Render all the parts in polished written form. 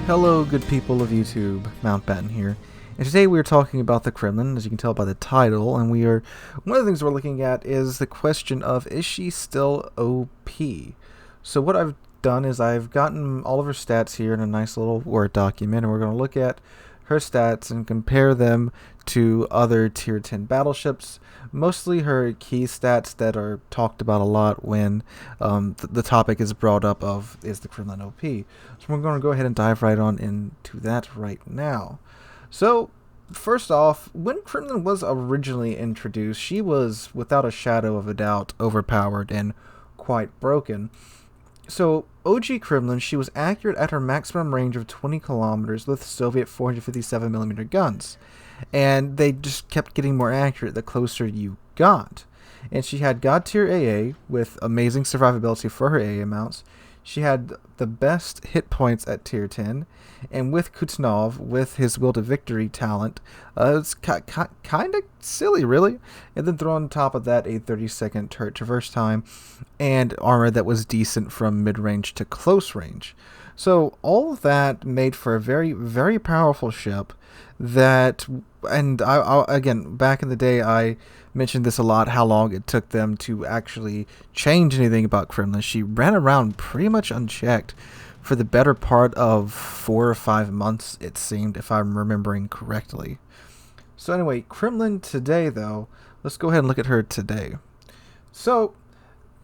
Hello, good people of YouTube, Mountbatten here, and today we are talking about the Kremlin, as you can tell by the title, and one of the things we're looking at is the question of, is she still OP? So what I've done is I've gotten all of her stats here in a nice little Word document, and we're going to look at her stats and compare them to other tier 10 battleships, mostly her key stats that are talked about a lot when the topic is brought up of, is the Kremlin OP? So we're going to go ahead and dive right on into that right now. So first off, when Kremlin was originally introduced, she was without a shadow of a doubt overpowered and quite broken. So, OG Kremlin, she was accurate at her maximum range of 20 kilometers with Soviet 457mm guns. And they just kept getting more accurate the closer you got. And she had God tier AA with amazing survivability for her AA amounts. She had the best hit points at tier 10. And with Kuznetsov, with his Will to Victory talent, it's kind of silly, really. And then throw on top of that a 30-second turret traverse time and armor that was decent from mid-range to close range. So all of that made for a very, very powerful ship that, and I again, back in the day, I mentioned this a lot, how long it took them to actually change anything about Kremlin. She ran around pretty much unchecked for the better part of 4 or 5 months, it seemed, if I'm remembering correctly. So anyway, Kremlin today, though, let's go ahead and look at her today. So,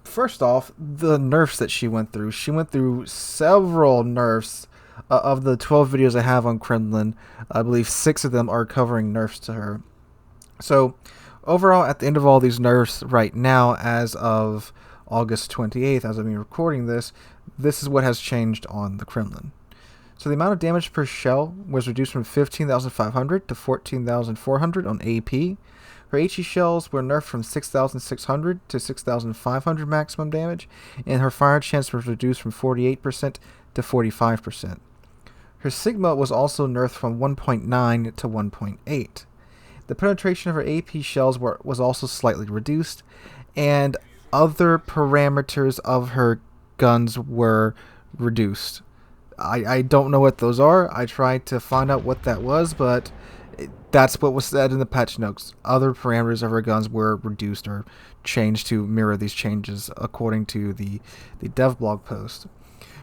first off, the nerfs that she went through. She went through several nerfs. Of the 12 videos I have on Kremlin, I believe 6 of them are covering nerfs to her. So, overall, at the end of all these nerfs right now, as of August 28th, as I'm recording this is what has changed on the Kremlin. So the amount of damage per shell was reduced from 15,500 to 14,400 on AP. Her HE shells were nerfed from 6,600 to 6,500 maximum damage, and her fire chance was reduced from 48% to 45%. Her Sigma was also nerfed from 1.9 to 1.8. The penetration of her AP shells was also slightly reduced, and other parameters of her guns were reduced. I don't know what those are. I tried to find out what that was, but that's what was said in the patch notes. Other parameters of her guns were reduced or changed to mirror these changes according to the dev blog post.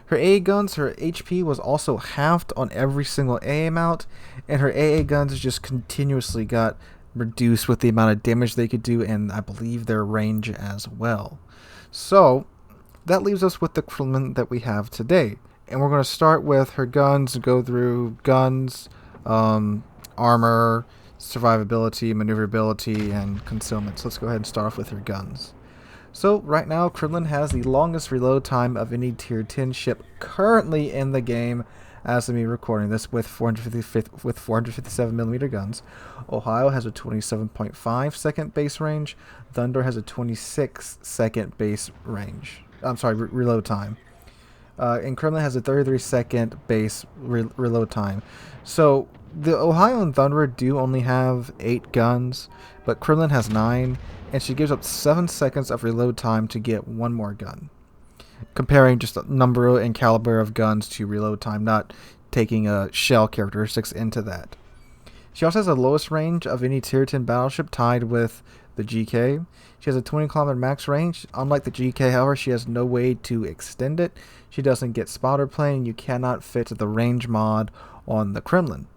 Her AA guns, her HP was also halved on every single AA mount, and her AA guns just continuously got reduced with the amount of damage they could do, and I believe their range as well. So, that leaves us with the Kremlin that we have today. And we're going to start with her guns, go through guns, armor, survivability, maneuverability, and concealment. So let's go ahead and start off with her guns. So right now, Kremlin has the longest reload time of any tier 10 ship currently in the game, as of me recording this, with 457mm guns. Ohio has a 27.5 second base range. Thunder has a 26 second base range. I'm sorry, reload time. And Kremlin has a 33-second base reload time. So the Ohio and Thunder do only have 8 guns, but Kremlin has 9, and she gives up 7 seconds of reload time to get 1 more gun. Comparing just the number and caliber of guns to reload time, not taking shell characteristics into that. She also has the lowest range of any tier 10 battleship, tied with the GK. She has a 20 kilometer max range. Unlike the GK, however, she has no way to extend it. She doesn't get spotter plane. You cannot fit the range mod on the Kremlin.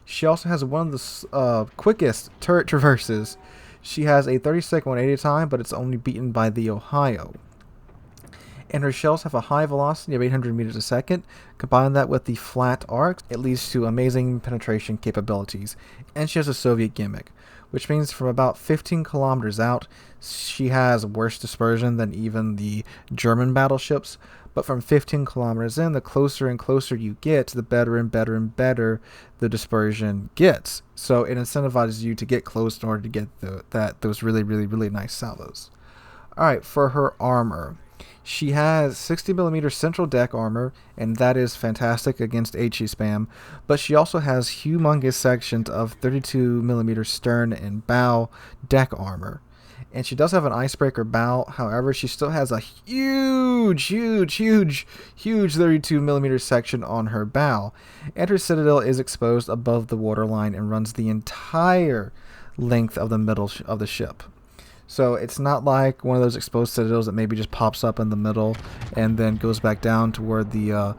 She also has one of the quickest turret traverses. She has a 30-second 180 time, but it's only beaten by the Ohio. And her shells have a high velocity of 800 meters a second. Combine that with the flat arcs, it leads to amazing penetration capabilities. And she has a Soviet gimmick, which means from about 15 kilometers out, she has worse dispersion than even the German battleships. But from 15 kilometers in, the closer and closer you get, the better and better and better the dispersion gets. So it incentivizes you to get close in order to get those really, really, really nice salvos. Alright, for her armor. She has 60mm central deck armor, and that is fantastic against HE spam, but she also has humongous sections of 32mm stern and bow deck armor. And she does have an icebreaker bow. However, she still has a huge 32 millimeter section on her bow. And her citadel is exposed above the waterline and runs the entire length of the middle of the ship. So it's not like one of those exposed citadels that maybe just pops up in the middle and then goes back down toward the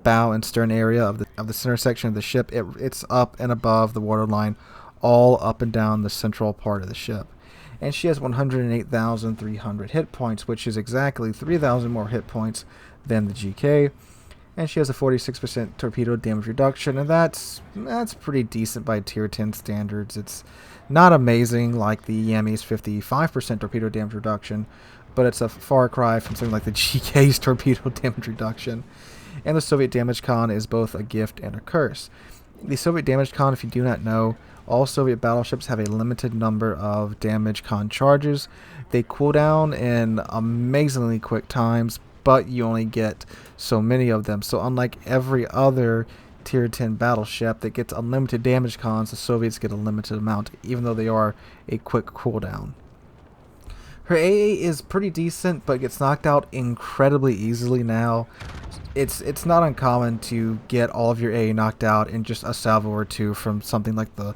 bow and stern area of the center section of the ship. It's up and above the waterline, all up and down the central part of the ship. And she has 108,300 hit points, which is exactly 3,000 more hit points than the GK. And she has a 46% torpedo damage reduction, and that's pretty decent by tier 10 standards. It's not amazing like the Yami's 55% torpedo damage reduction, but it's a far cry from something like the GK's torpedo damage reduction. And the Soviet damage con is both a gift and a curse. The Soviet damage con, if you do not know, all Soviet battleships have a limited number of damage con charges. They cool down in amazingly quick times, but you only get so many of them. So unlike every other tier 10 battleship that gets unlimited damage cons, the Soviets get a limited amount, even though they are a quick cooldown. Her AA is pretty decent, but gets knocked out incredibly easily now. It's not uncommon to get all of your AA knocked out in just a salvo or two from something like the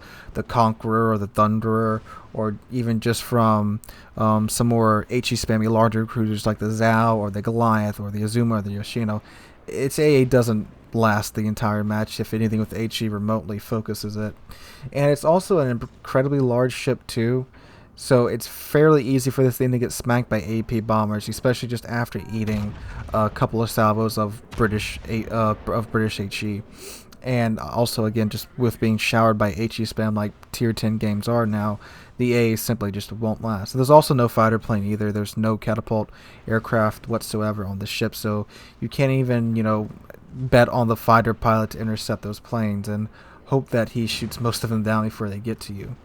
Conqueror or the Thunderer, or even just from some more HE spammy larger cruisers like the Zhao or the Goliath or the Azuma or the Yoshino. Its AA doesn't last the entire match. If anything, with HE remotely focuses it. And it's also an incredibly large ship too. So it's fairly easy for this thing to get smacked by AP bombers, especially just after eating a couple of salvos of British HE, and also again just with being showered by HE spam like tier 10 games are now, the A simply just won't last. There's also no fighter plane either. There's no catapult aircraft whatsoever on the ship, so you can't even bet on the fighter pilot to intercept those planes and hope that he shoots most of them down before they get to you.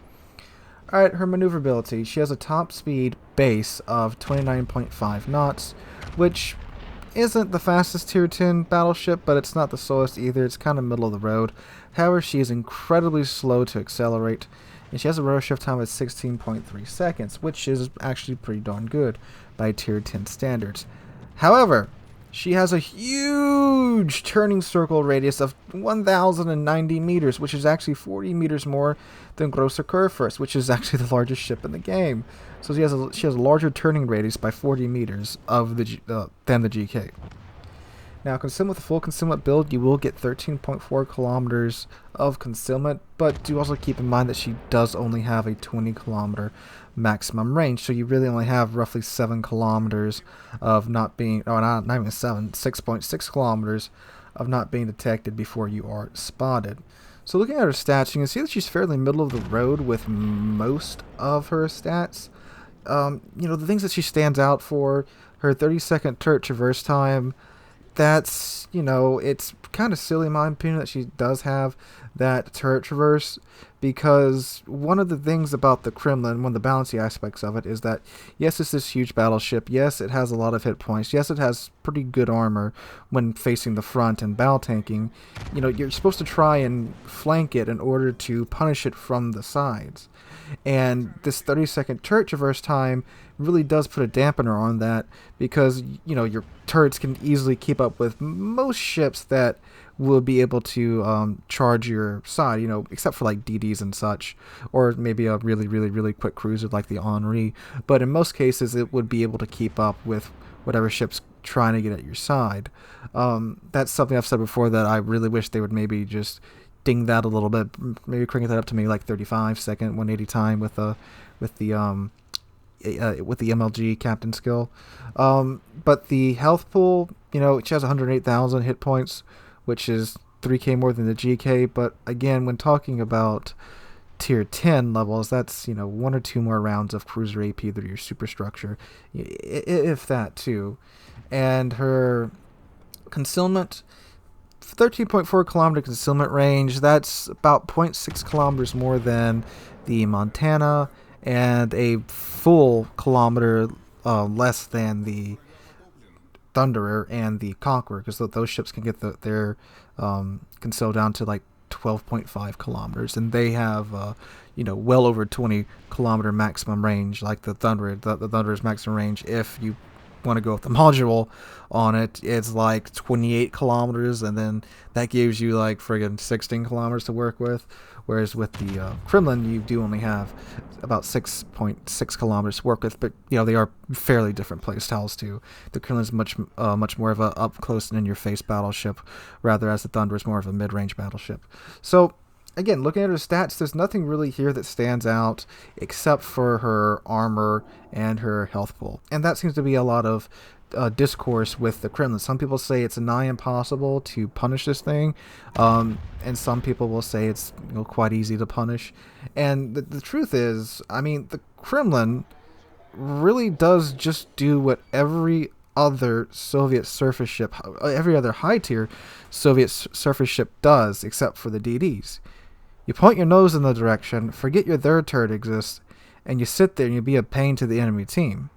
Alright, her maneuverability. She has a top speed base of 29.5 knots, which isn't the fastest tier 10 battleship, but it's not the slowest either. It's kind of middle of the road. However, she is incredibly slow to accelerate, and she has a rotor shift time of 16.3 seconds, which is actually pretty darn good by tier 10 standards. However, she has a huge turning circle radius of 1,090 meters, which is actually 40 meters more than Grosser Kurfürst, which is actually the largest ship in the game. So she has a larger turning radius by 40 meters than the GK. Now, with a full concealment build, you will get 13.4 kilometers of concealment, but do also keep in mind that she does only have a 20 kilometer maximum range, so you really only have roughly 7 kilometers of not being, not even 7, 6.6 kilometers of not being detected before you are spotted. So looking at her stats, you can see that she's fairly middle of the road with most of her stats. The things that she stands out for, her 30-second turret traverse time, that's, it's kind of silly in my opinion that she does have that turret traverse, because one of the things about the Kremlin, one of the balancing aspects of it, is that yes, it's this huge battleship, yes, it has a lot of hit points, yes, it has pretty good armor when facing the front and battle tanking. You're supposed to try and flank it in order to punish it from the sides. And this 30-second turret traverse time really does put a dampener on that, because your turrets can easily keep up with most ships that will be able to charge your side, except for like DDs and such, or maybe a really quick cruiser like the Henri. But in most cases, it would be able to keep up with whatever ship's trying to get at your side. That's something I've said before, that I really wish they would maybe just ding that a little bit, maybe crank that up to maybe like 35-second 180 time with the MLG captain skill. But the health pool, she has 108,000 hit points, which is 3k more than the GK. But again, when talking about tier 10 levels, that's 1 or 2 more rounds of cruiser AP through your superstructure, if that too. And her concealment, 13.4 kilometer concealment range, that's about 0.6 kilometers more than the Montana, and a full kilometer less than the Thunderer and the Conqueror, because those ships can get their conceal down to like 12.5 kilometers, and they have well over 20-kilometer maximum range, like the Thunder. The Thunder's maximum range, if you want to go with the module on it, it's like 28 kilometers, and then that gives you like friggin' 16 kilometers to work with. Whereas with the Kremlin, you do only have about 6.6 kilometers to work with, but they are fairly different play styles too. The Kremlin is much more of a up close and in your face battleship, rather as the Thunder is more of a mid range battleship. So again, looking at her stats, there's nothing really here that stands out except for her armor and her health pool. And that seems to be a lot of discourse with the Kremlin. Some people say it's nigh impossible to punish this thing, and some people will say it's quite easy to punish. And the truth is, I mean, the Kremlin really does just do what every other Soviet surface ship, every other high-tier Soviet surface ship does, except for the DDs. You point your nose in the direction, forget your third turret exists, and you sit there and you be a pain to the enemy team.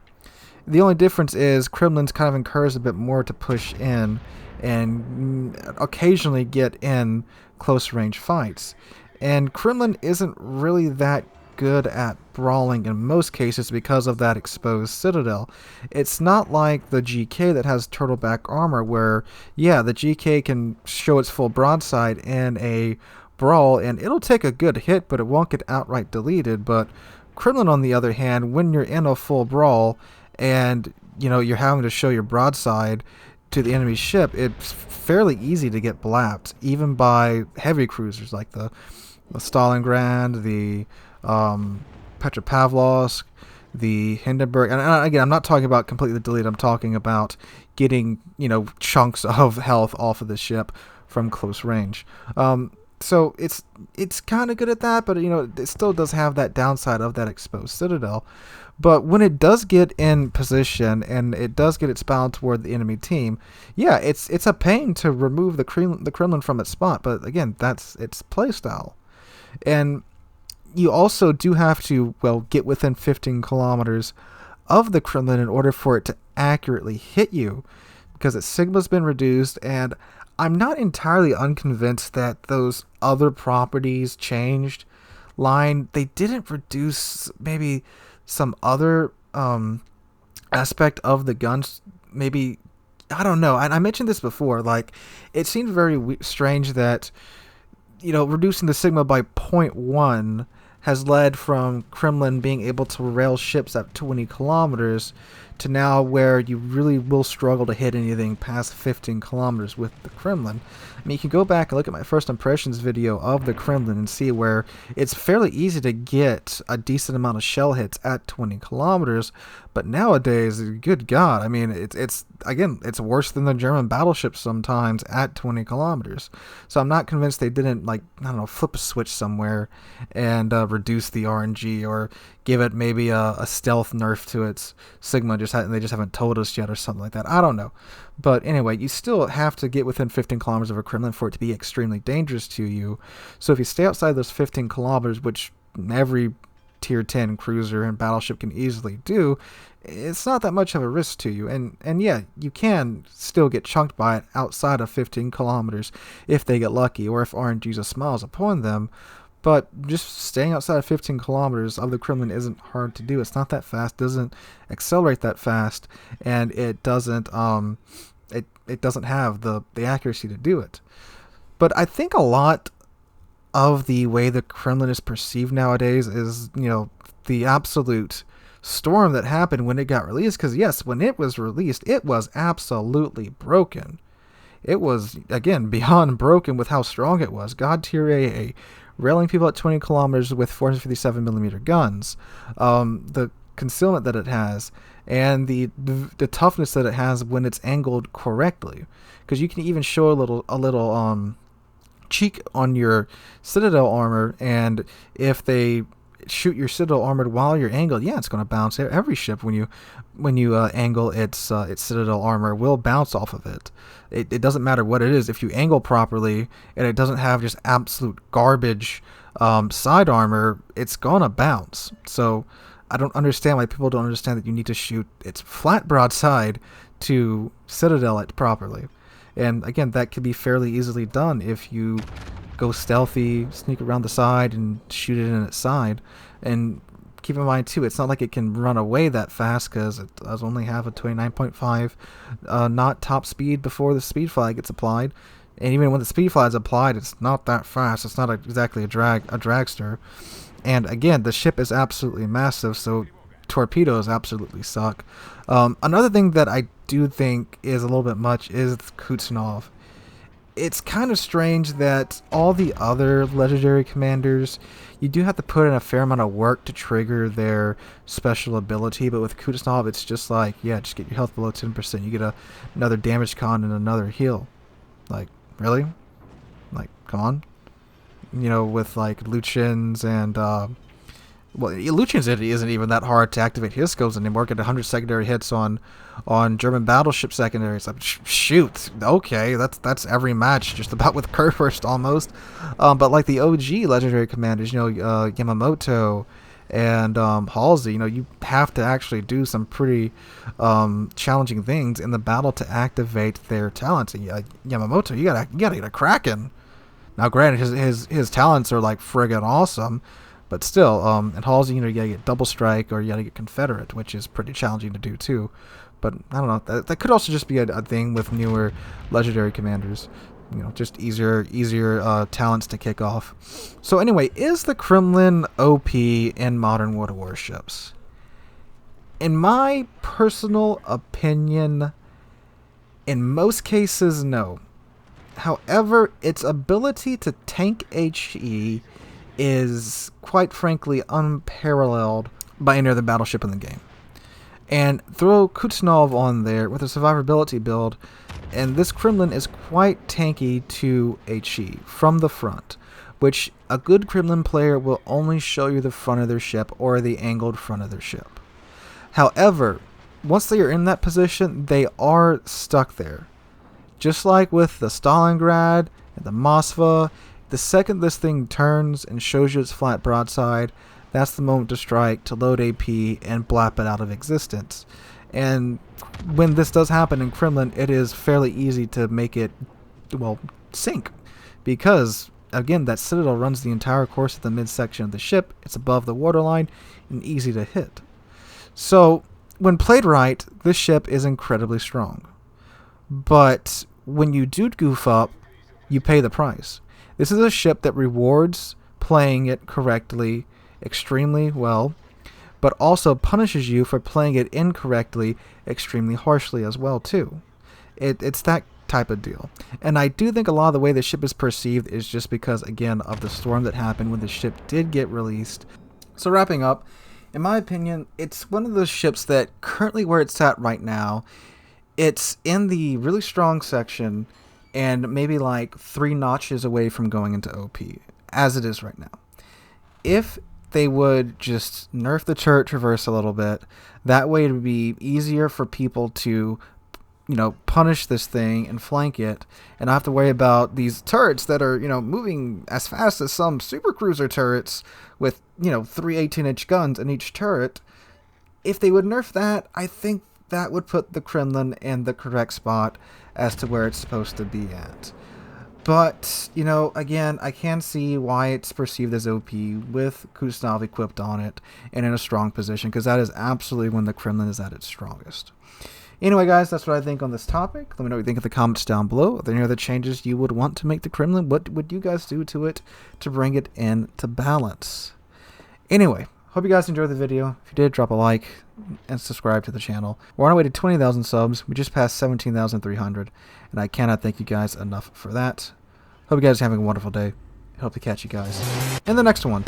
The only difference is Kremlin's kind of encouraged a bit more to push in and occasionally get in close range fights. And Kremlin isn't really that good at brawling in most cases because of that exposed citadel. It's not like the GK that has turtleback armor where, yeah, the GK can show its full broadside in a brawl and it'll take a good hit, but it won't get outright deleted. But Kremlin, on the other hand, when you're in a full brawl and you're having to show your broadside to the enemy ship, it's fairly easy to get blapped, even by heavy cruisers like the Stalingrad, the Petropavlovsk, the Hindenburg. And again, I'm not talking about completely delete. I'm talking about getting chunks of health off of the ship from close range. So it's kind of good at that, but it still does have that downside of that exposed citadel. But when it does get in position and it does get its bow toward the enemy team, yeah, it's a pain to remove the Kremlin from its spot. But again, that's its playstyle. And you also do have to, get within 15 kilometers of the Kremlin in order for it to accurately hit you, because its sigma's been reduced, and I'm not entirely unconvinced that those other properties changed. They didn't reduce maybe some other aspect of the guns. Maybe, I don't know. I mentioned this before. It seemed very strange that, reducing the sigma by 0.1 has led from Kremlin being able to rail ships at 20 kilometers to now where you really will struggle to hit anything past 15 kilometers with the Kremlin. I mean, you can go back and look at my first impressions video of the Kremlin and see where it's fairly easy to get a decent amount of shell hits at 20 kilometers, but nowadays, good God, I mean, it's worse than the German battleships sometimes at 20 kilometers. So I'm not convinced they didn't, flip a switch somewhere and reduce the RNG or give it maybe a stealth nerf to its sigma, they just haven't told us yet or something like that. I don't know. But anyway, you still have to get within 15 kilometers of a Kremlin for it to be extremely dangerous to you. So if you stay outside those 15 kilometers, which every tier 10 cruiser and battleship can easily do, it's not that much of a risk to you. And yeah, you can still get chunked by it outside of 15 kilometers if they get lucky or if RNG's smiles upon them. But just staying outside of 15 kilometers of the Kremlin isn't hard to do. It's not that fast, doesn't accelerate that fast, and it doesn't it doesn't have the accuracy to do it. But I think a lot of the way the Kremlin is perceived nowadays is, the absolute storm that happened when it got released. Because yes, when it was released, it was absolutely broken. It was, again, beyond broken with how strong it was. God tier AA, railing people at 20 kilometers with 457mm guns, the concealment that it has, and the toughness that it has when it's angled correctly. Because you can even show a little cheek on your Citadel armor, and if they shoot your Citadel armored while you're angled, yeah, it's going to bounce. Every ship when you angle its Citadel armor will bounce off of it. It doesn't matter what it is. If you angle properly and it doesn't have just absolute garbage side armor, it's going to bounce. So I don't understand why people don't understand that you need to shoot its flat broadside to Citadel it properly. And again, that could be fairly easily done if you go stealthy, sneak around the side, and shoot it in its side. And keep in mind too, it's not like it can run away that fast because it does only have a 29.5 knot top speed before the speed flag gets applied. And even when the speed flag is applied, it's not that fast. It's not exactly a dragster. And again, the ship is absolutely massive, so torpedoes absolutely suck. Another thing that I do think is a little bit much is Kuznetsov. It's kind of strange that all the other legendary commanders, you do have to put in a fair amount of work to trigger their special ability, but with Kuznetsov, it's just like, yeah, just get your health below 10%. You get another damage con and another heal. Like, really? Like, come on. You know, with like Lucian's and well, Lucian's isn't even that hard to activate his skills anymore. Get 100 secondary hits on German battleship secondaries. Like, shoot, okay, that's every match just about with Kurfürst almost. But like the OG legendary commanders, you know, Yamamoto and Halsey, you know, you have to actually do some pretty challenging things in the battle to activate their talents. And Yamamoto, you gotta get a Kraken. Now, granted, his talents are like friggin' awesome. But still, and Halsey, you know, you gotta get double strike or you gotta get Confederate, which is pretty challenging to do too. But I don't know. That could also just be a thing with newer legendary commanders. You know, just easier talents to kick off. So anyway, is the Kremlin OP in modern World of Warships? In my personal opinion, in most cases, no. However, its ability to tank HE is, quite frankly, unparalleled by any other battleship in the game. And throw Kuznetsov on there with a survivability build, and this Kremlin is quite tanky to HE from the front, which a good Kremlin player will only show you the front of their ship or the angled front of their ship. However, once they are in that position, they are stuck there. Just like with the Stalingrad and the Moskva, the second this thing turns and shows you its flat broadside, that's the moment to strike, to load AP, and blap it out of existence. And when this does happen in Kremlin, it is fairly easy to make it, well, sink. Because, again, that citadel runs the entire course of the midsection of the ship, it's above the waterline, and easy to hit. So, when played right, this ship is incredibly strong. But when you do goof up, you pay the price. This is a ship that rewards playing it correctly extremely well, but also punishes you for playing it incorrectly extremely harshly as well too. It's that type of deal. And I do think a lot of the way the ship is perceived is just because, again, of the storm that happened when the ship did get released. So wrapping up, in my opinion, it's one of those ships that currently where it's at right now, it's in the really strong section and maybe like 3 notches away from going into OP, as it is right now. If they would just nerf the turret traverse a little bit, that way it would be easier for people to, you know, punish this thing and flank it, and not have to worry about these turrets that are, you know, moving as fast as some supercruiser turrets with, you know, 3 18-inch guns in each turret. If they would nerf that, I think that would put the Kremlin in the correct spot as to where it's supposed to be at. But, you know, again, I can see why it's perceived as OP with Kuznetsov equipped on it and in a strong position, because that is absolutely when the Kremlin is at its strongest. Anyway, guys, that's what I think on this topic. Let me know what you think in the comments down below. Are there any other changes you would want to make the Kremlin? What would you guys do to it to bring it into balance? Anyway, hope you guys enjoyed the video. If you did, drop a like and subscribe to the channel. We're on our way to 20,000 subs. We just passed 17,300, and I cannot thank you guys enough for that. Hope you guys are having a wonderful day. Hope to catch you guys in the next one.